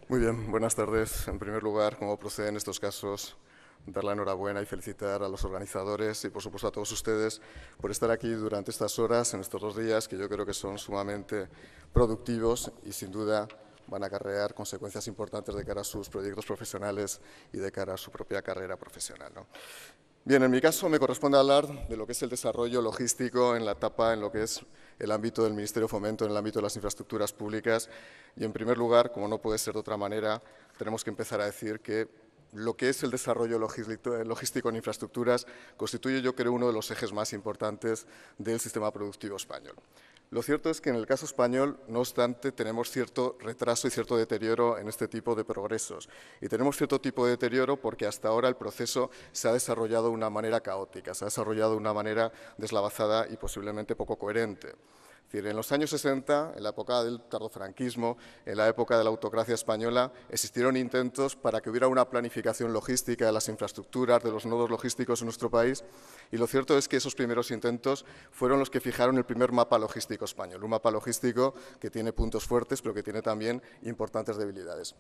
Muy bien, buenas tardes. En primer lugar, como procede en estos casos, dar la enhorabuena y felicitar a los organizadores y, por supuesto, a todos ustedes por estar aquí durante estas horas, en estos 2 días, que yo creo que son sumamente productivos y, sin duda, van a acarrear consecuencias importantes de cara a sus proyectos profesionales y de cara a su propia carrera profesional, ¿no? Bien, en mi caso me corresponde hablar de lo que es el desarrollo logístico en la etapa en lo que es el ámbito del Ministerio de Fomento, en el ámbito de las infraestructuras públicas. Y en primer lugar, como no puede ser de otra manera, tenemos que empezar a decir que lo que es el desarrollo logístico en infraestructuras constituye, yo creo, uno de los ejes más importantes del sistema productivo español. Lo cierto es que en el caso español, no obstante, tenemos cierto retraso y cierto deterioro en este tipo de progresos. Y tenemos cierto tipo de deterioro porque hasta ahora el proceso se ha desarrollado de una manera caótica, se ha desarrollado de una manera deslavazada y posiblemente poco coherente. Es decir, en los años 60, en la época del tardofranquismo, en la época de la autocracia española, existieron intentos para que hubiera una planificación logística de las infraestructuras, de los nodos logísticos en nuestro país, y lo cierto es que esos primeros intentos fueron los que fijaron el primer mapa logístico español, un mapa logístico que tiene puntos fuertes, pero que tiene también importantes debilidades.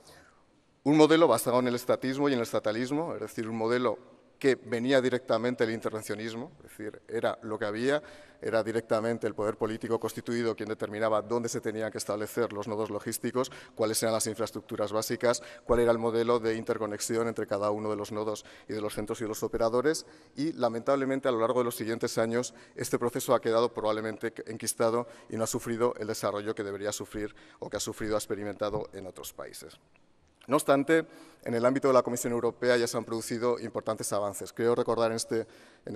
Un modelo basado en el estatismo y en el estatalismo, es decir, un modelo que venía directamente del intervencionismo, es decir, era lo que había, era directamente el poder político constituido quien determinaba dónde se tenían que establecer los nodos logísticos, cuáles eran las infraestructuras básicas, cuál era el modelo de interconexión entre cada uno de los nodos y de los centros y de los operadores, y lamentablemente a lo largo de los siguientes años este proceso ha quedado probablemente enquistado y no ha sufrido el desarrollo que debería sufrir o que ha sufrido, ha experimentado en otros países. No obstante, en el ámbito de la Comisión Europea ya se han producido importantes avances. Creo recordar en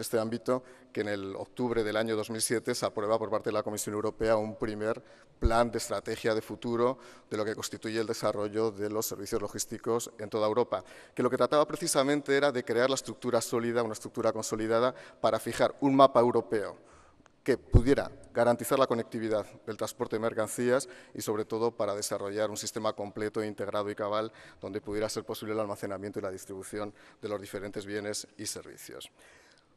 este ámbito que en el octubre del año 2007 se aprueba por parte de la Comisión Europea un primer plan de estrategia de futuro de lo que constituye el desarrollo de los servicios logísticos en toda Europa, que lo que trataba precisamente era de crear la estructura sólida, una estructura consolidada para fijar un mapa europeo que pudiera garantizar la conectividad del transporte de mercancías y, sobre todo, para desarrollar un sistema completo, integrado y cabal donde pudiera ser posible el almacenamiento y la distribución de los diferentes bienes y servicios.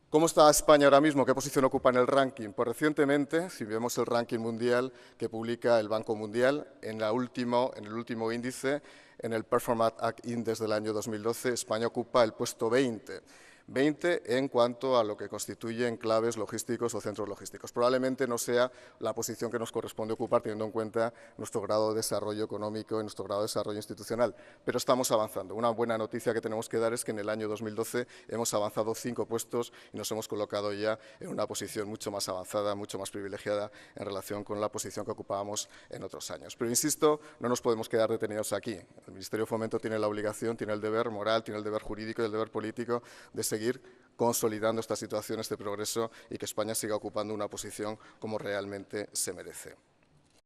¿Cómo está España ahora mismo? ¿Qué posición ocupa en el ranking? Pues recientemente, si vemos el ranking mundial que publica el Banco Mundial, en el último índice, en el Performance Act Index del año 2012, España ocupa el puesto 20 en cuanto a lo que constituye enclaves logísticos o centros logísticos. Probablemente no sea la posición que nos corresponde ocupar teniendo en cuenta nuestro grado de desarrollo económico y nuestro grado de desarrollo institucional, pero estamos avanzando. Una buena noticia que tenemos que dar es que en el año 2012 hemos avanzado 5 puestos y nos hemos colocado ya en una posición mucho más avanzada, mucho más privilegiada en relación con la posición que ocupábamos en otros años. Pero insisto, no nos podemos quedar detenidos aquí. El Ministerio de Fomento tiene la obligación, tiene el deber moral, tiene el deber jurídico y el deber político de seguir consolidando esta situación, este progreso y que España siga ocupando una posición como realmente se merece.